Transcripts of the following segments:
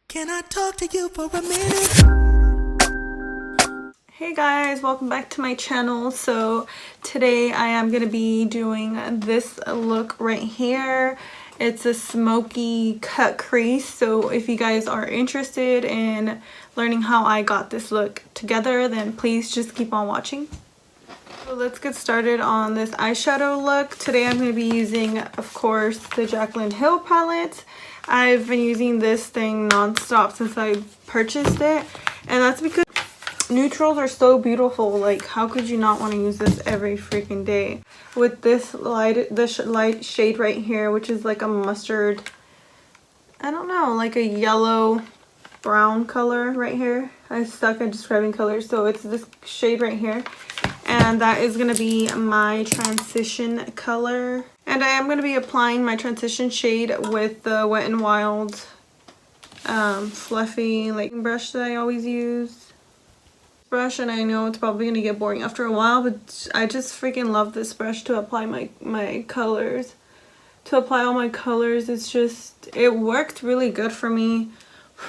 Can I talk to you for a minute? Hey guys, welcome back to my channel. So today I am going to be doing this look right here. It's a smoky cut crease. So if you guys are interested in learning how I got this look together, then please just keep on watching. So let's get started on this eyeshadow look. Today I'm going to be using, of course, the Jaclyn Hill palette. I've been using this thing non-stop since I purchased it, and that's because neutrals are so beautiful. Like, how could you not want to use this every freaking day? With this light shade right here, which is like a mustard, I don't know, like a yellow brown color right here. I suck at describing colors, so it's this shade right here, and that is going to be my transition color. And I am going to be applying my transition shade with the Wet n Wild fluffy like brush that I always use. And I know it's probably going to get boring after a while, but I just freaking love this brush to apply my colors. To apply all my colors, it's just, it worked really good for me.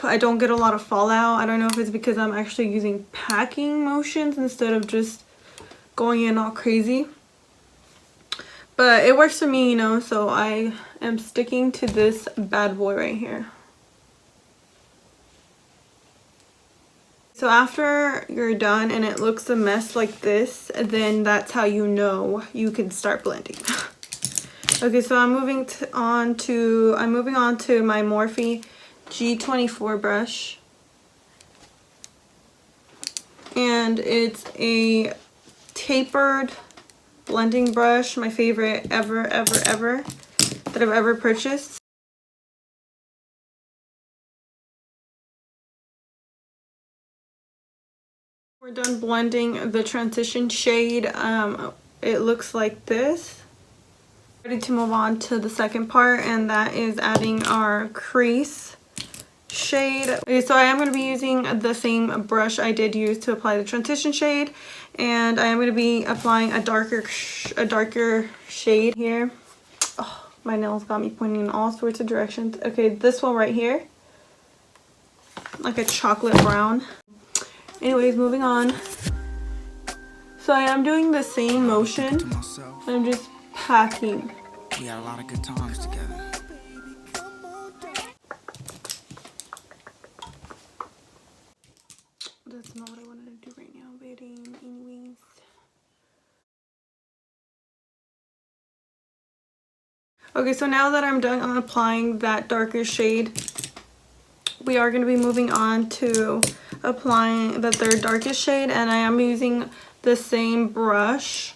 I don't get a lot of fallout. I don't know if it's because I'm actually using packing motions instead of just going in all crazy. But it works for me, you know, so I am sticking to this bad boy right here. So after you're done and it looks a mess like this, then that's how you know you can start blending. Okay, so I'm moving on to my Morphe G24 brush. And it's a tapered blending brush, my favorite ever that I've ever purchased. We're done blending the transition shade. It looks like this. Ready to move on to the second part, and that is adding our crease shade. Okay, so I am going to be using the same brush I did use to apply the transition shade, and I am going to be applying a darker shade here. Oh, my nails got me pointing in all sorts of directions. Okay, this one right here, like a chocolate brown. Anyways, moving on. So I am doing the same motion. I'm just packing. We had a lot of good times together. That's not what I wanted to do right now, but anyways. Okay, so now that I'm done on applying that darker shade, we are going to be moving on to applying the third darkest shade, and I am using the same brush,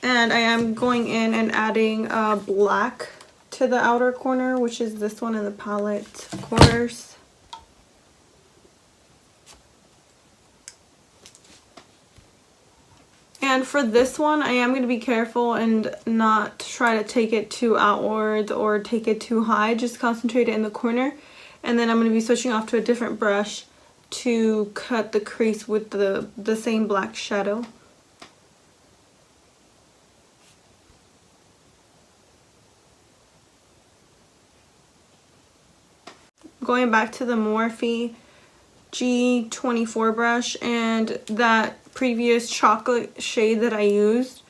and I am going in and adding black to the outer corner, which is this one in the palette corners. And for this one, I am going to be careful and not try to take it too outwards or take it too high. Just concentrate it in the corner. And then I'm going to be switching off to a different brush to cut the crease with the same black shadow. Going back to the Morphe G24 brush and that previous chocolate shade that I used,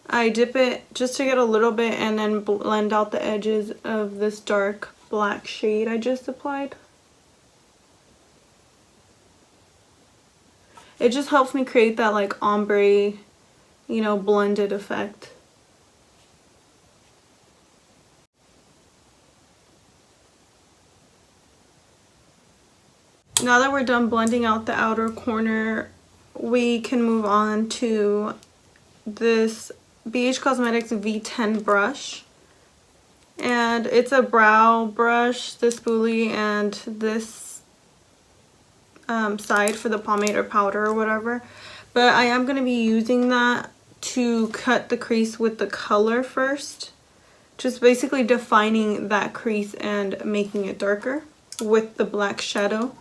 I dip it just to get a little bit and then blend out the edges of this dark black shade I just applied. It just helps me create that like ombre, you know, blended effect. Now that we're done blending out the outer corner, we can move on to this BH Cosmetics V10 brush. And it's a brow brush, this spoolie and this side for the pomade or powder or whatever. But I am going to be using that to cut the crease with the color first. Just basically defining that crease and making it darker with the black shadow.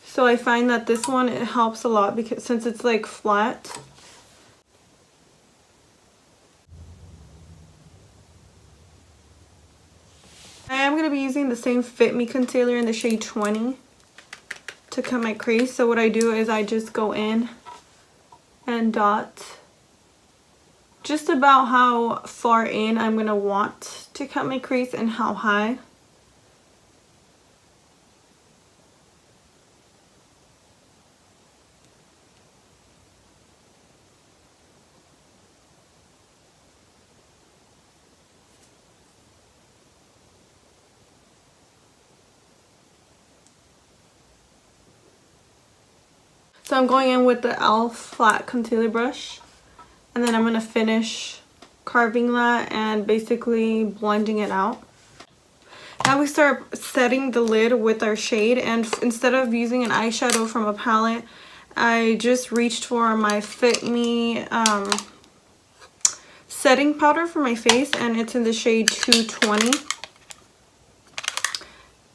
So I find that this one, it helps a lot because since it's like flat. I am going to to be using the same Fit Me concealer in the shade 20 to cut my crease. So what I do is I just go in and dot just about how far in I'm going to want to cut my crease and how high. So I'm going in with the e.l.f. flat concealer brush, and then I'm going to finish carving that and basically blending it out. Now we start setting the lid with our shade, and instead of using an eyeshadow from a palette, I just reached for my Fit Me setting powder for my face, and it's in the shade 220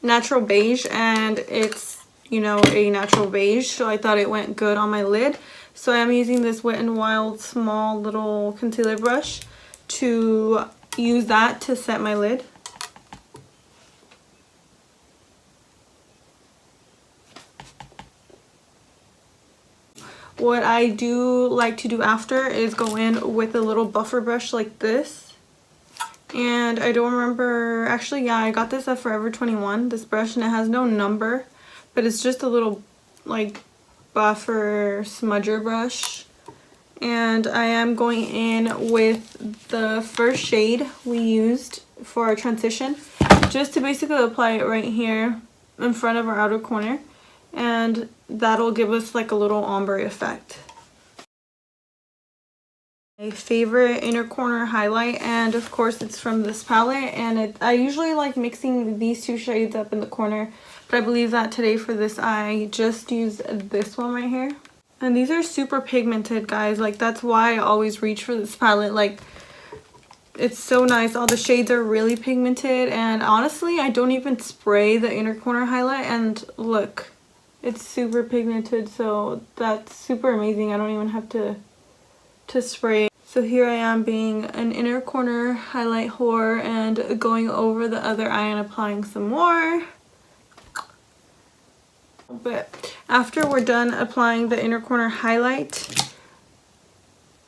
Natural Beige, and it's, you know, a natural beige, so I thought it went good on my lid. So I'm using this Wet n Wild small little concealer brush to use that to set my lid. What I do like to do after is go in with a little buffer brush like this. And I don't remember, actually, yeah, I got this at Forever 21, this brush, and it has no number, but it's just a little like buffer smudger brush. And I am going in with the first shade we used for our transition, just to basically apply it right here in front of our outer corner, and that'll give us like a little ombre effect. My favorite inner corner highlight, and of course it's from this palette, and I usually like mixing these two shades up in the corner, but I believe that today for this I just used this one right here. And these are super pigmented, guys, like that's why I always reach for this palette. Like, it's so nice. All the shades are really pigmented, and honestly I don't even spray the inner corner highlight, and look, it's super pigmented, so that's super amazing. I don't even have to spray. So here I am being an inner corner highlight whore and going over the other eye and applying some more. But after we're done applying the inner corner highlight,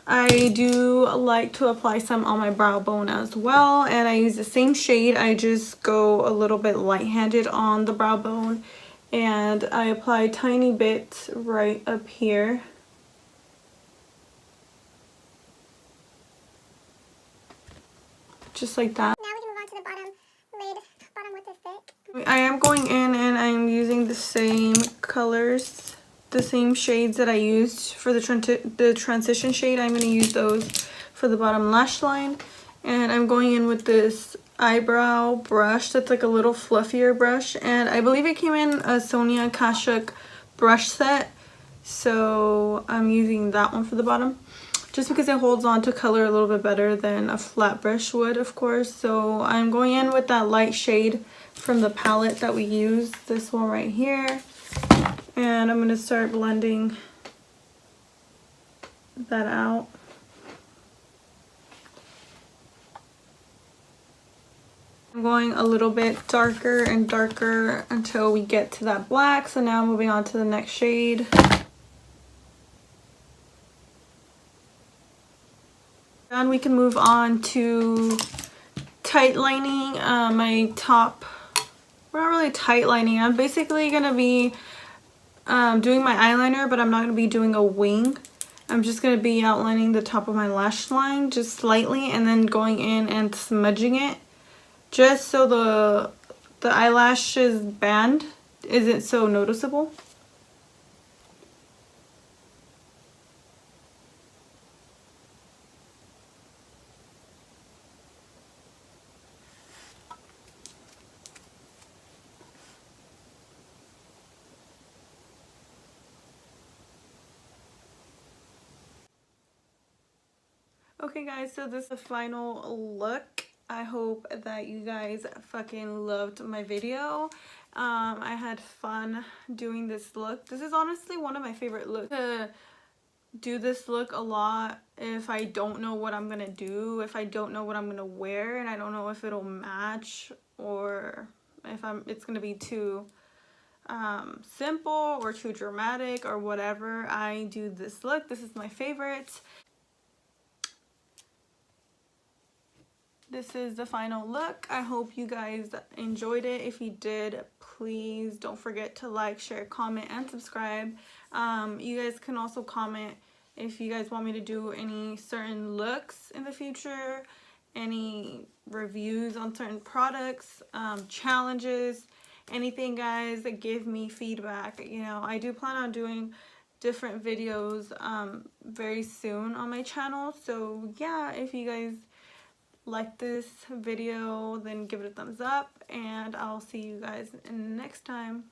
I do like to apply some on my brow bone as well, and I use the same shade. I just go a little bit light-handed on the brow bone, and I apply tiny bits right up here. Just like that. Now we can move on to the bottom lid, bottom width is thick. I am going in and I'm using the same colors, the same shades that I used for the transition shade. I'm going to use those for the bottom lash line. And I'm going in with this eyebrow brush that's like a little fluffier brush. And I believe it came in a Sonia Kashuk brush set. So I'm using that one for the bottom, just because it holds on to color a little bit better than a flat brush would, of course. So I'm going in with that light shade from the palette that we used, this one right here. And I'm going to start blending that out. I'm going a little bit darker and darker until we get to that black. So now moving on to the next shade. And we can move on to tight lining my top. We're not really tight lining. I'm basically going to be doing my eyeliner, but I'm not going to be doing a wing. I'm just going to be outlining the top of my lash line just slightly, and then going in and smudging it, just so the eyelashes band isn't so noticeable. Okay guys, so this is the final look. I hope that you guys fucking loved my video. I had fun doing this look. This is honestly one of my favorite looks. To do this look a lot if I don't know what I'm gonna do, if I don't know what I'm gonna wear, and I don't know if it'll match or if it's gonna be too simple or too dramatic or whatever, I do this look. This is my favorite. This is the final look. I hope you guys enjoyed it. If you did, please don't forget to like, share, comment, and subscribe. You guys can also comment if you guys want me to do any certain looks in the future, any reviews on certain products, challenges, anything, guys. Give me feedback. You know, I do plan on doing different videos very soon on my channel. So yeah, if you guys like this video, then give it a thumbs up, and I'll see you guys next time.